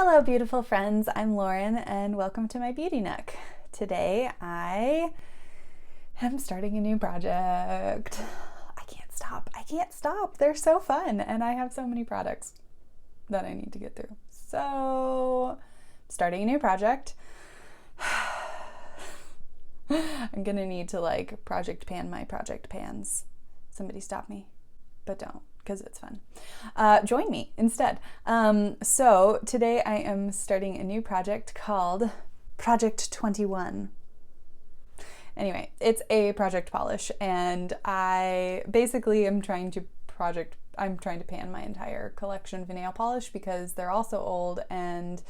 Hello beautiful friends, I'm Lauren and welcome to my Beauty Nook. Today I am starting a new project. I can't stop. They're so fun and I have so many products that I need to get through. So, starting a new project. I'm gonna need to project pan my project pans. Somebody stop me, but don't, because it's fun. Join me instead. So today I am starting a new project called Project 21. Anyway, it's a project polish and I basically am trying to pan my entire collection of nail polish because they're all so old, and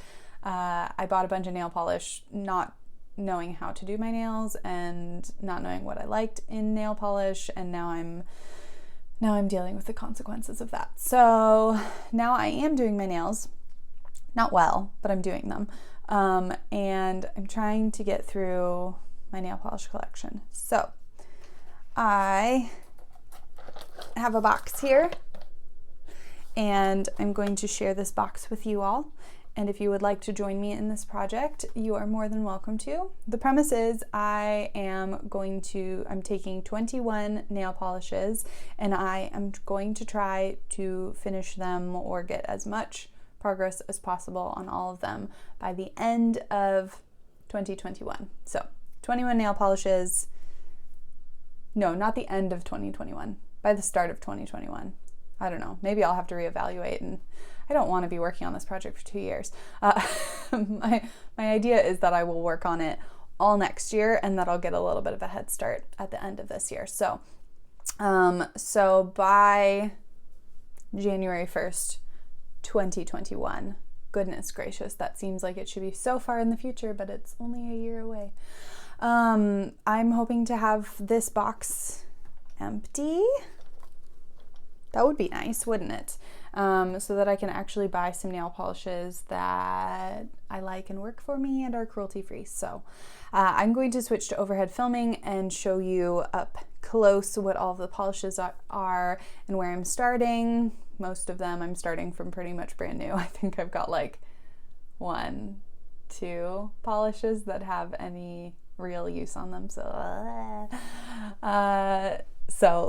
I bought a bunch of nail polish not knowing how to do my nails and not knowing what I liked in nail polish, and now I'm dealing with the consequences of that. So now I am doing my nails, not well, but I'm doing them. And I'm trying to get through my nail polish collection. So I have a box here and I'm going to share this box with you all. And if you would like to join me in this project, you are more than welcome to. The premise is I'm taking 21 nail polishes and I am going to try to finish them or get as much progress as possible on all of them by the end of 2021. So 21 nail polishes, no, not the end of 2021, by the start of 2021. I don't know, maybe I'll have to reevaluate, and I don't want to be working on this project for 2 years. My idea is that I will work on it all next year and that I'll get a little bit of a head start at the end of this year. So by January 1st, 2021, goodness gracious, that seems like it should be so far in the future, but it's only a year away. I'm hoping to have this box empty. That would be nice, wouldn't it? So that I can actually buy some nail polishes that I like and work for me and are cruelty-free. So I'm going to switch to overhead filming and show you up close what all of the polishes are and where I'm starting. Most of them I'm starting from pretty much brand new. I think I've got like 1, 2 polishes that have any real use on them. So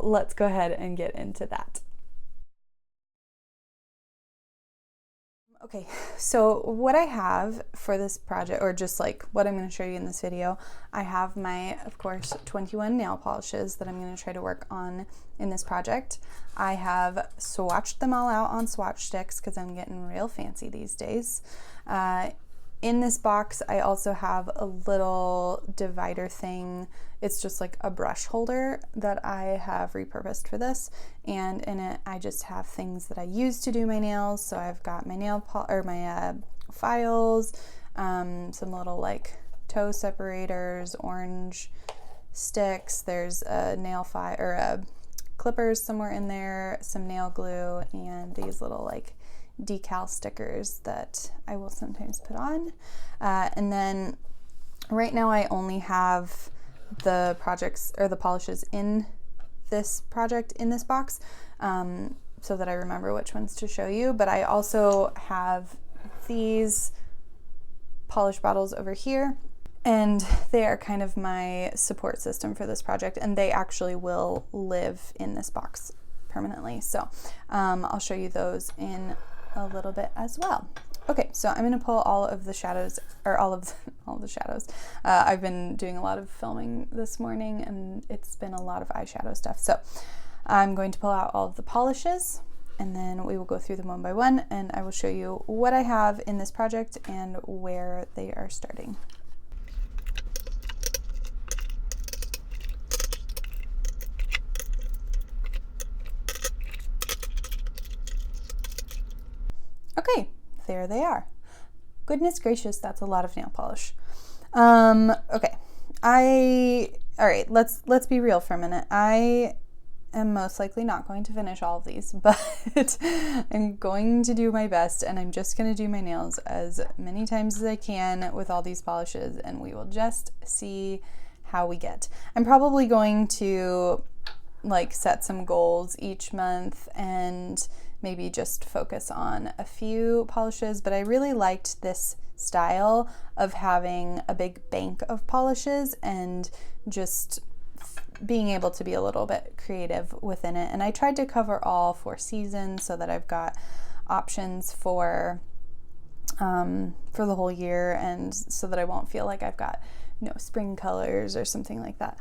let's go ahead and get into that. Okay, so what I have for this project, or just like what I'm going to show you in this video, I have my, of course, 21 nail polishes that I'm going to try to work on in this project. I have swatched them all out on swatch sticks because I'm getting real fancy these days. In this box, I also have a little divider thing. It's just like a brush holder that I have repurposed for this. And in it, I just have things that I use to do my nails. So I've got my my files, some little like toe separators, orange sticks. There's a nail file or clippers somewhere in there, some nail glue, and these little like decal stickers that I will sometimes put on. And then right now I only have the projects or the polishes in this project in this box, so that I remember which ones to show you. But I also have these polish bottles over here, and they are kind of my support system for this project, and they actually will live in this box permanently. So I'll show you those in a little bit as well. Okay, so I'm going to pull all of the shadows, or all the shadows. I've been doing a lot of filming this morning and it's been a lot of eyeshadow stuff. So I'm going to pull out all of the polishes and then we will go through them one by one, and I will show you what I have in this project and where they are starting. Okay, there they are. Goodness gracious, that's a lot of nail polish. Okay, all right, let's be real for a minute. I am most likely not going to finish all of these, but I'm going to do my best, and I'm just going to do my nails as many times as I can with all these polishes, and we will just see how we get. I'm probably going to like set some goals each month and maybe just focus on a few polishes, but I really liked this style of having a big bank of polishes and just being able to be a little bit creative within it. And I tried to cover all 4 seasons so that I've got options for the whole year, and so that I won't feel like I've got no spring colors or something like that.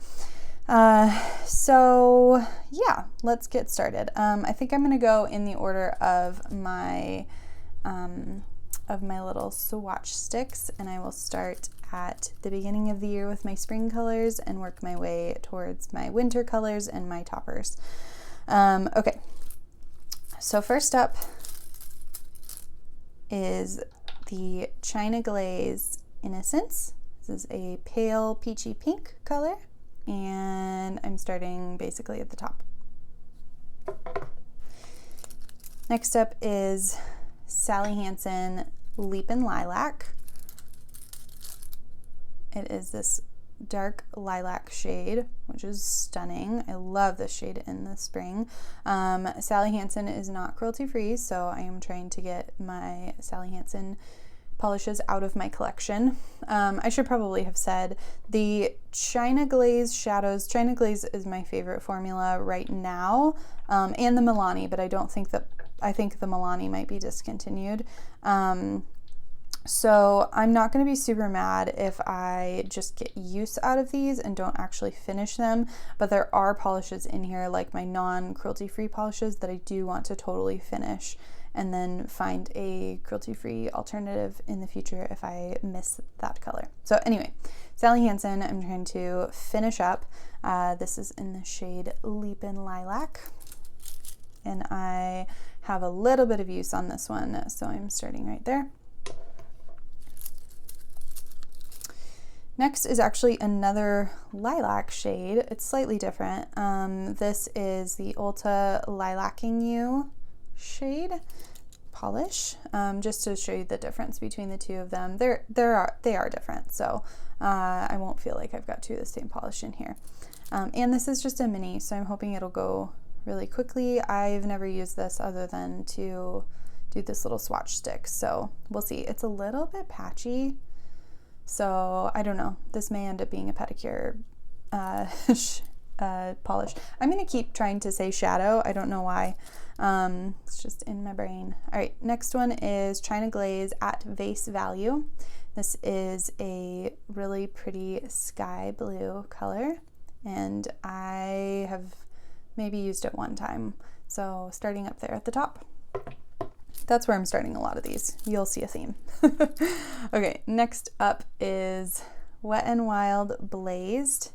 So yeah, let's get started. I think I'm gonna go in the order of my little swatch sticks, and I will start at the beginning of the year with my spring colors and work my way towards my winter colors and my toppers. Okay, so first up is the China Glaze Innocence. This is a pale peachy pink color, and I'm starting basically at the top. Next up is Sally Hansen Leapin Lilac. It is this dark lilac shade, which is stunning. I love this shade in the spring. Sally Hansen is not cruelty free, so I am trying to get my Sally Hansen polishes out of my collection. I should probably have said the China Glaze shadows. China Glaze is my favorite formula right now, and the Milani, but I think the Milani might be discontinued. So I'm not going to be super mad if I just get use out of these and don't actually finish them, but there are polishes in here, like my non-cruelty free polishes, that I do want to totally finish and then find a cruelty-free alternative in the future if I miss that color. So anyway, Sally Hansen, I'm trying to finish up. This is in the shade Leapin Lilac, and I have a little bit of use on this one, so I'm starting right there. Next is actually another lilac shade. It's slightly different. This is the Ulta Lilac-ing You shade polish, just to show you the difference between the two of them. They are different, so I won't feel like I've got two of the same polish in here. And this is just a mini, so I'm hoping it'll go really quickly. I've never used this other than to do this little swatch stick, so we'll see. It's a little bit patchy, so I don't know. This may end up being a pedicure polish. I'm gonna keep trying to say shadow. I don't know why. It's just in my brain. All right, next one is China Glaze at Vase Value. This is a really pretty sky blue color, and I have maybe used it one time. So starting up there at the top. That's where I'm starting a lot of these. You'll see a theme. Okay, next up is Wet n Wild Blazed,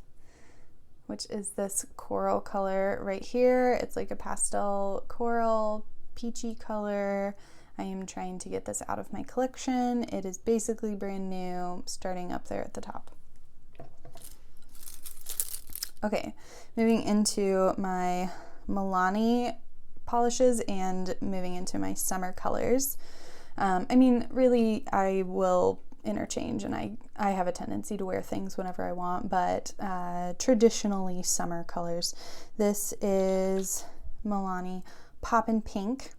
which is this coral color right here. It's like a pastel coral, peachy color. I am trying to get this out of my collection. It is basically brand new, starting up there at the top. Okay, moving into my Milani polishes and moving into my summer colors. I mean, really, I will interchange, and I have a tendency to wear things whenever I want, but traditionally summer colors. This is Milani Pop Pink.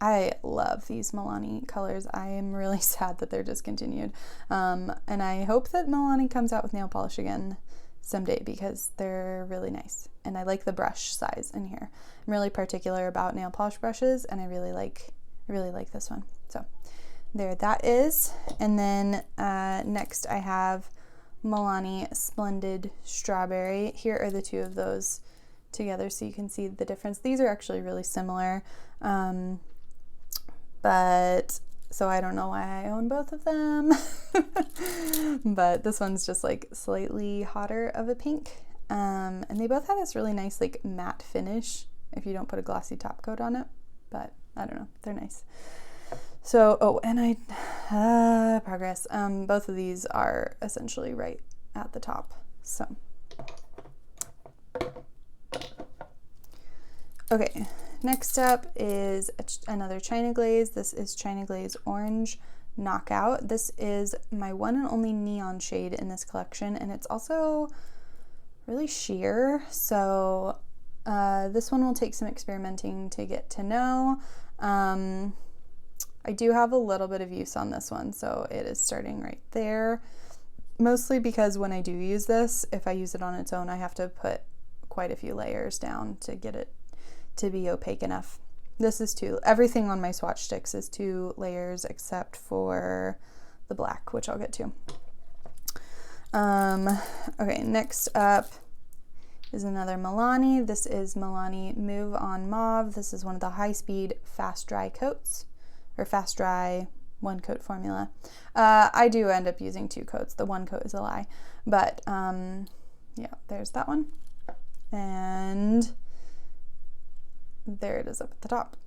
I love these Milani colors. I am really sad that they're discontinued, and I hope that Milani comes out with nail polish again someday, because they're really nice, and I like the brush size in here. I'm really particular about nail polish brushes, and I really like this one. So there that is. And then next I have Milani Splendid Strawberry. Here are the two of those together so you can see the difference. These are actually really similar, but so I don't know why I own both of them. But this one's just like slightly hotter of a pink, and they both have this really nice like matte finish if you don't put a glossy top coat on it, but I don't know, they're nice. So, oh, and progress. Both of these are essentially right at the top. So, okay, next up is another China Glaze. This is China Glaze Orange Knockout. This is my one and only neon shade in this collection, and it's also really sheer. So, this one will take some experimenting to get to know. I do have a little bit of use on this one, so it is starting right there. Mostly because when I do use this, if I use it on its own, I have to put quite a few layers down to get it to be opaque enough. This is everything on my swatch sticks is 2 layers except for the black, which I'll get to. Okay, next up is another Milani. This is Milani Move On Mob. This is one of the high-speed fast dry coats, or fast dry 1-coat formula. I do end up using 2 coats. The 1 coat is a lie, but yeah, there's that one, and there it is up at the top.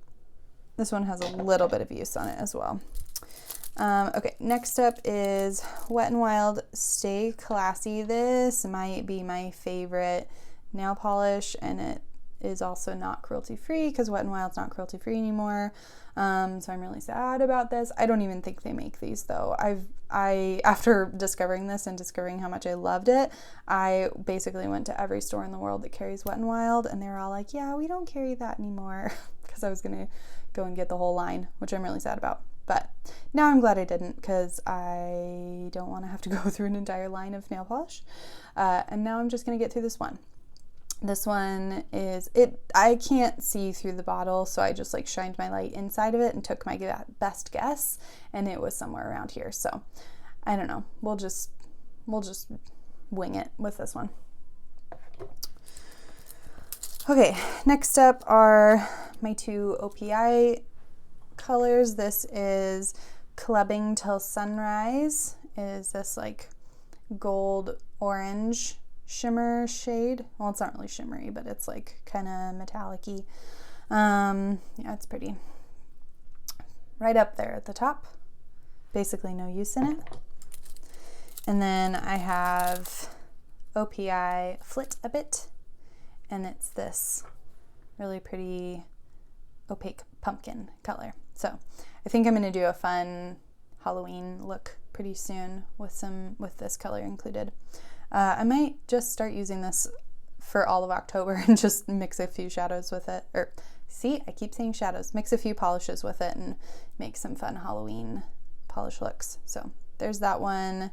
This one has a little bit of use on it as well. Okay, next up is Wet n Wild Stay Classy. This might be my favorite nail polish, and it is also not cruelty free because Wet n Wild's not cruelty free anymore. So I'm really sad about this. I don't even think they make these though. After discovering this and discovering how much I loved it, I basically went to every store in the world that carries Wet n Wild, and they were all like, yeah, we don't carry that anymore, because I was gonna go and get the whole line, which I'm really sad about. But now I'm glad I didn't, because I don't want to have to go through an entire line of nail polish. And now I'm just gonna get through this one. This one is, I can't see through the bottle, so I just like shined my light inside of it and took my best guess, and it was somewhere around here. So I don't know, we'll just wing it with this one. Okay, next up are my 2 OPI colors. This is Clubbing Till Sunrise. It is this like gold orange shimmer shade. Well, it's not really shimmery, but it's like kind of metallic-y. Yeah, it's pretty. Right up there at the top. Basically no use in it. And then I have OPI Flit a bit, and it's this really pretty opaque pumpkin color. So I think I'm going to do a fun Halloween look pretty soon with this color included. I might just start using this for all of October and just mix a few shadows with it. Or, see, I keep saying shadows. Mix a few polishes with it and make some fun Halloween polish looks. So there's that one,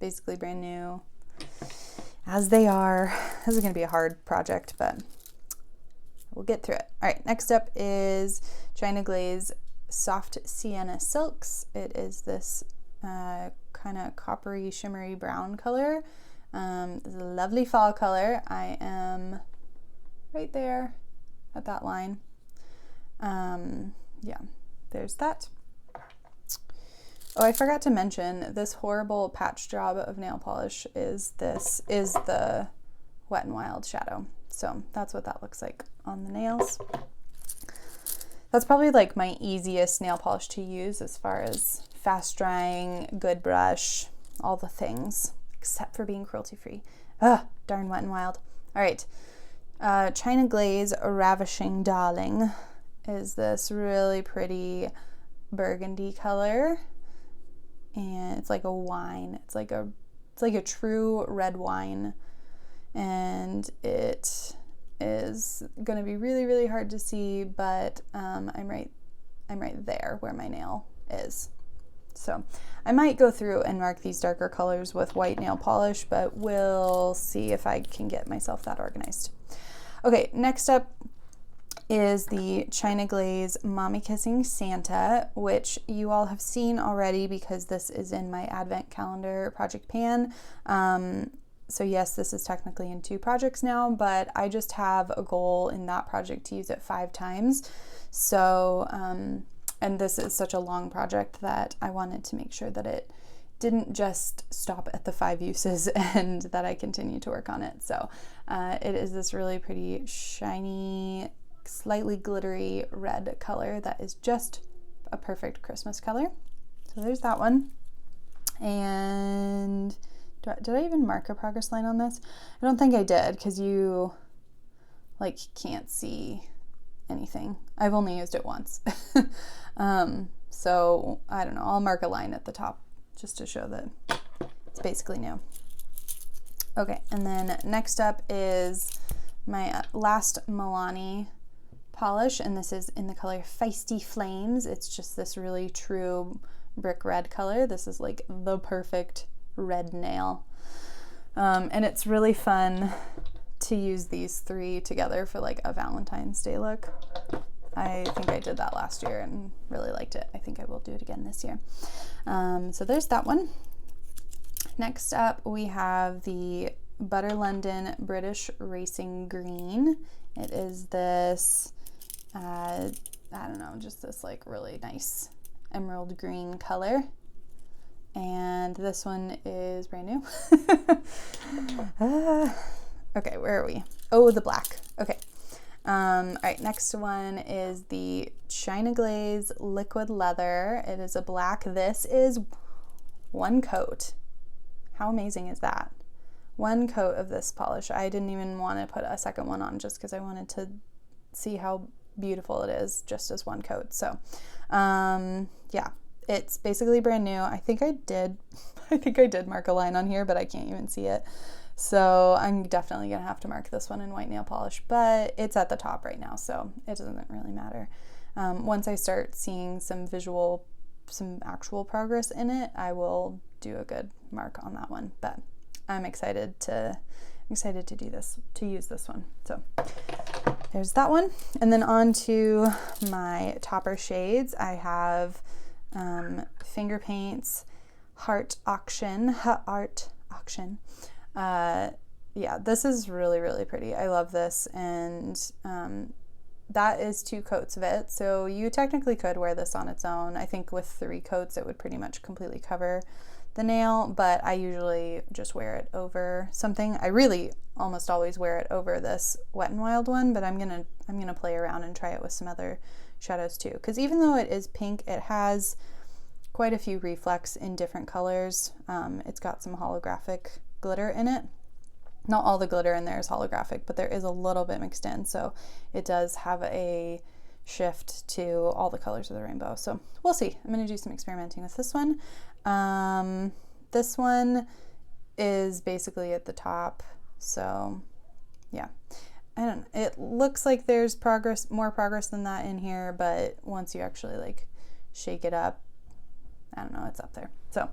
basically brand new, as they are. This is going to be a hard project, but we'll get through it. All right, next up is China Glaze Soft Sienna Silks. It is this kind of coppery, shimmery brown color. This is a lovely fall color. I am right there at that line. Yeah, there's that. Oh, I forgot to mention this horrible patch job of nail polish is the Wet n Wild shadow. So that's what that looks like on the nails. That's probably like my easiest nail polish to use as far as fast drying, good brush, all the things, except for being cruelty free. Ugh, darn Wet n Wild. All right, China Glaze Ravishing Dahling is this really pretty burgundy color, and it's like a wine. It's like a true red wine, and it is going to be really, really hard to see, but I'm right there where my nail is. So I might go through and mark these darker colors with white nail polish, but we'll see if I can get myself that organized. Okay, next up is the China Glaze Mommy Kissing Santa, which you all have seen already because this is in my advent calendar project pan. So yes, this is technically in 2 projects now, but I just have a goal in that project to use it 5 times. So, and this is such a long project that I wanted to make sure that it didn't just stop at the 5 uses and that I continue to work on it. So it is this really pretty shiny, slightly glittery red color that is just a perfect Christmas color. So there's that one. And did I even mark a progress line on this? I don't think I did, because you like can't see anything. I've only used it once. So I don't know, I'll mark a line at the top just to show that it's basically new. Okay, and then next up is my last Milani polish, and this is in the color Feisty Flames. It's just this really true brick red color. This is like the perfect red nail. And it's really fun to use these three together for like a Valentine's Day look. I think I did that last year and really liked it. I think I will do it again this year. So there's that one. Next up, we have the Butter London British Racing Green. It is this, I don't know, just this like really nice emerald green color. And this one is brand new. Okay, where are we? Oh, the black. Okay. All right, next one is the China Glaze Liquid Leather. It is a black. This is one coat. How amazing is that? One coat of this polish. I didn't even want to put a second one on just because I wanted to see how beautiful it is just as one coat. So, yeah, it's basically brand new. I think I did mark a line on here, but I can't even see it. So I'm definitely gonna have to mark this one in white nail polish, but it's at the top right now, so it doesn't really matter. Once I start seeing some actual progress in it, I will do a good mark on that one. But I'm excited to use this one. So there's that one, and then on to my topper shades. I have Finger Paints Heart Auction. Yeah, this is really, really pretty. I love this, and that is 2 coats of it. So you technically could wear this on its own. I think with 3 coats, it would pretty much completely cover the nail, but I usually just wear it over something. I really almost always wear it over this Wet n Wild one, but I'm gonna play around and try it with some other shadows too. Because even though it is pink, it has quite a few reflex in different colors. It's got some holographic glitter in it. Not all the glitter in there is holographic, but there is a little bit mixed in, so it does have a shift to all the colors of the rainbow. So we'll see. I'm going to do some experimenting with this one. This one is basically at the top, so yeah. I don't know. It looks like there's more progress than that in here, but once you actually like shake it up, I don't know, it's up there. So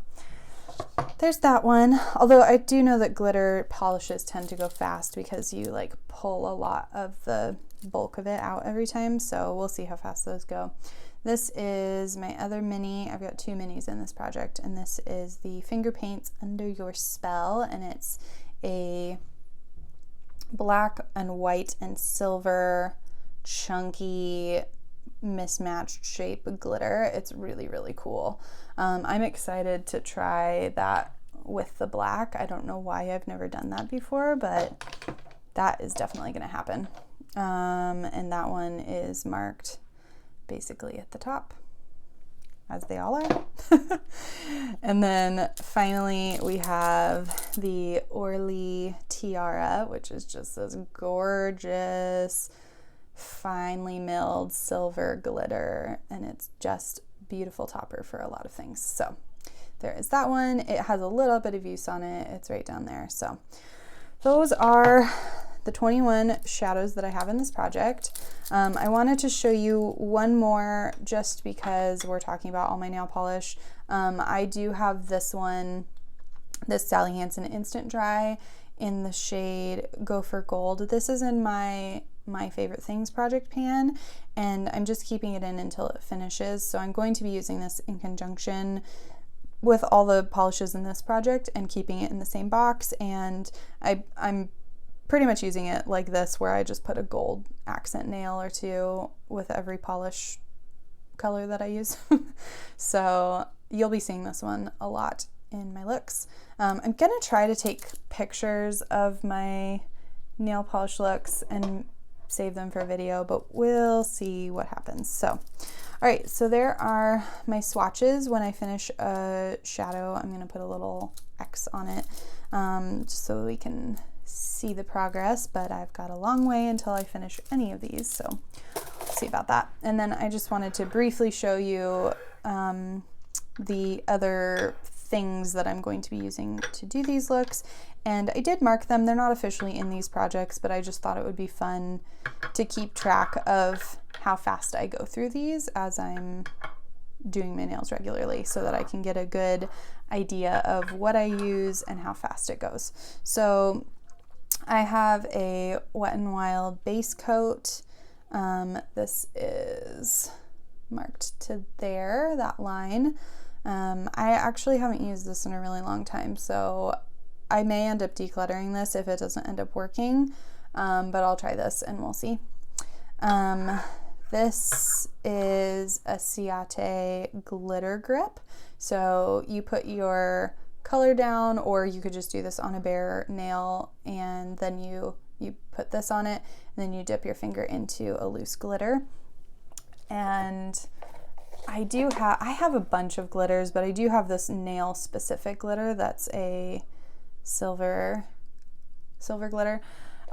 there's that one. Although I do know that glitter polishes tend to go fast because you like pull a lot of the bulk of it out every time. So we'll see how fast those go. This is my other mini. I've got 2 minis in this project, and this is the Finger Paints Under Your Spell, and it's a black and white and silver chunky mismatched shape glitter. It's really, really cool. I'm excited to try that with the black. I don't know why I've never done that before, but that is definitely going to happen. And that one is marked basically at the top, as they all are. And then finally we have the Orly Tiara, which is just this gorgeous finely milled silver glitter, and it's just beautiful topper for a lot of things. So there is that one. It has a little bit of use on it. It's right down there. So those are the 21 shadows that I have in this project. I wanted to show you one more just because we're talking about all my nail polish. I do have this one, this Sally Hansen Instant Dry in the shade Gopher Gold. This is in my Favorite Things project pan, and I'm just keeping it in until it finishes. So I'm going to be using this in conjunction with all the polishes in this project and keeping it in the same box. And I'm pretty much using it like this, where I just put a gold accent nail or 2 with every polish color that I use. So you'll be seeing this one a lot in my looks. I'm gonna try to take pictures of my nail polish looks and save them for a video, but we'll see what happens. So all right, so there are my swatches. When I finish a shadow, I'm gonna put a little X on it, just so we can see the progress, but I've got a long way until I finish any of these, so we'll see about that. And then I just wanted to briefly show you the other things that I'm going to be using to do these looks. And I did mark them. They're not officially in these projects, but I just thought it would be fun to keep track of how fast I go through these as I'm doing my nails regularly, so that I can get a good idea of what I use and how fast it goes. So I have a Wet n Wild base coat. This is marked to there, that line. I actually haven't used this in a really long time, so I may end up decluttering this if it doesn't end up working, but I'll try this and we'll see. This is a Ciate glitter grip. So you put your color down, or you could just do this on a bare nail, and then you put this on it, and then you dip your finger into a loose glitter. And I have a bunch of glitters, but I do have this nail specific glitter that's a silver glitter.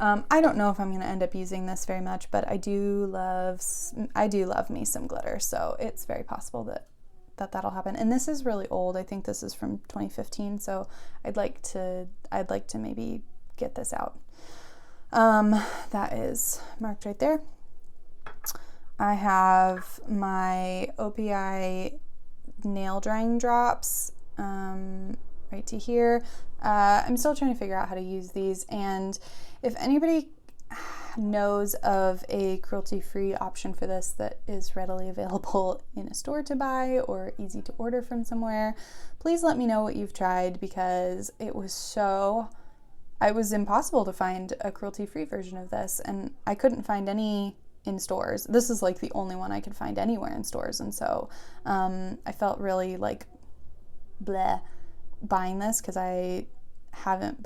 I don't know if I'm going to end up using this very much, but I do love me some glitter, so it's very possible that'll happen. And this is really old. I think this is from 2015, so I'd like to maybe get this out. That is marked right there. I have my OPI nail drying drops right to here. I'm still trying to figure out how to use these, and if anybody knows of a cruelty-free option for this that is readily available in a store to buy or easy to order from somewhere, please let me know what you've tried, because it was impossible to find a cruelty-free version of this, and I couldn't find any in stores. This is like the only one I could find anywhere in stores, and so I felt really like bleh buying this, because I haven't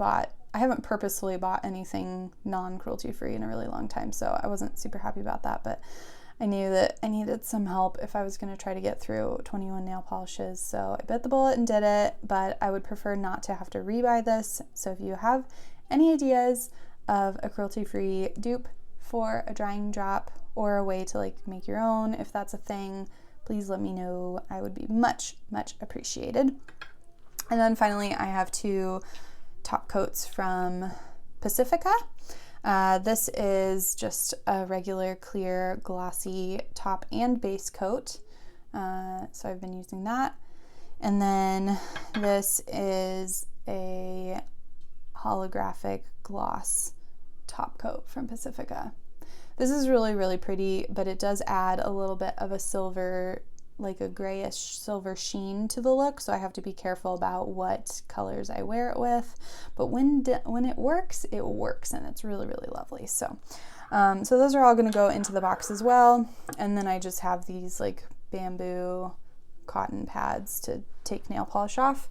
purposefully bought anything non-cruelty free in a really long time, so I wasn't super happy about that. But I knew that I needed some help if I was going to try to get through 21 nail polishes, so I bit the bullet and did it. But I would prefer not to have to rebuy this, so if you have any ideas of a cruelty-free dupe for a drying drop, or a way to like make your own, if that's a thing, please let me know. I would be much appreciated. And then finally, I have two top coats from Pacifica. This is just a regular clear glossy top and base coat, so I've been using that. And then this is a holographic gloss top coat from Pacifica. This is really pretty, but it does add a little bit of a silver, like a grayish silver sheen to the look, so I have to be careful about what colors I wear it with. But when it works, and it's really lovely. So so those are all going to go into the box as well. And then I just have these like bamboo cotton pads to take nail polish off,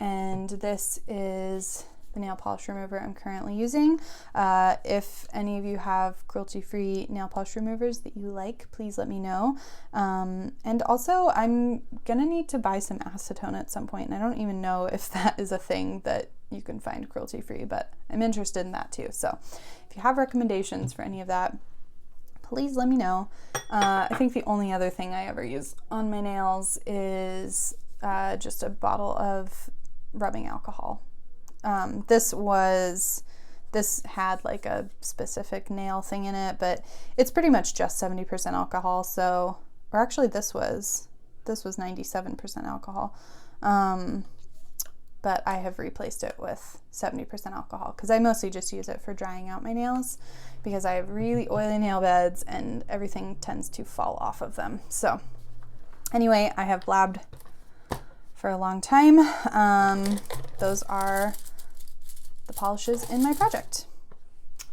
and this is the nail polish remover I'm currently using. If any of you have cruelty-free nail polish removers that you like, please let me know. And also, I'm gonna need to buy some acetone at some point, and I don't even know if that is a thing that you can find cruelty-free, but I'm interested in that too. So if you have recommendations for any of that, please let me know. I think the only other thing I ever use on my nails is just a bottle of rubbing alcohol. This had like a specific nail thing in it, but it's pretty much just 70% alcohol. So, or actually this was 97% alcohol. But I have replaced it with 70% alcohol, because I mostly just use it for drying out my nails, because I have really oily nail beds and everything tends to fall off of them. So anyway, I have blabbed for a long time. Those are the polishes in my project.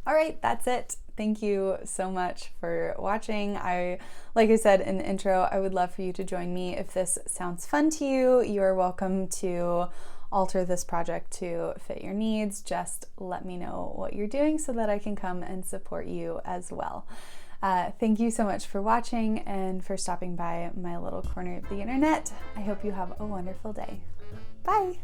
All right, that's it. Thank you so much for watching. Like I said in the intro, I would love for you to join me. If this sounds fun to you, you're welcome to alter this project to fit your needs. Just let me know what you're doing so that I can come and support you as well. Thank you so much for watching and for stopping by my little corner of the internet. I hope you have a wonderful day. Bye.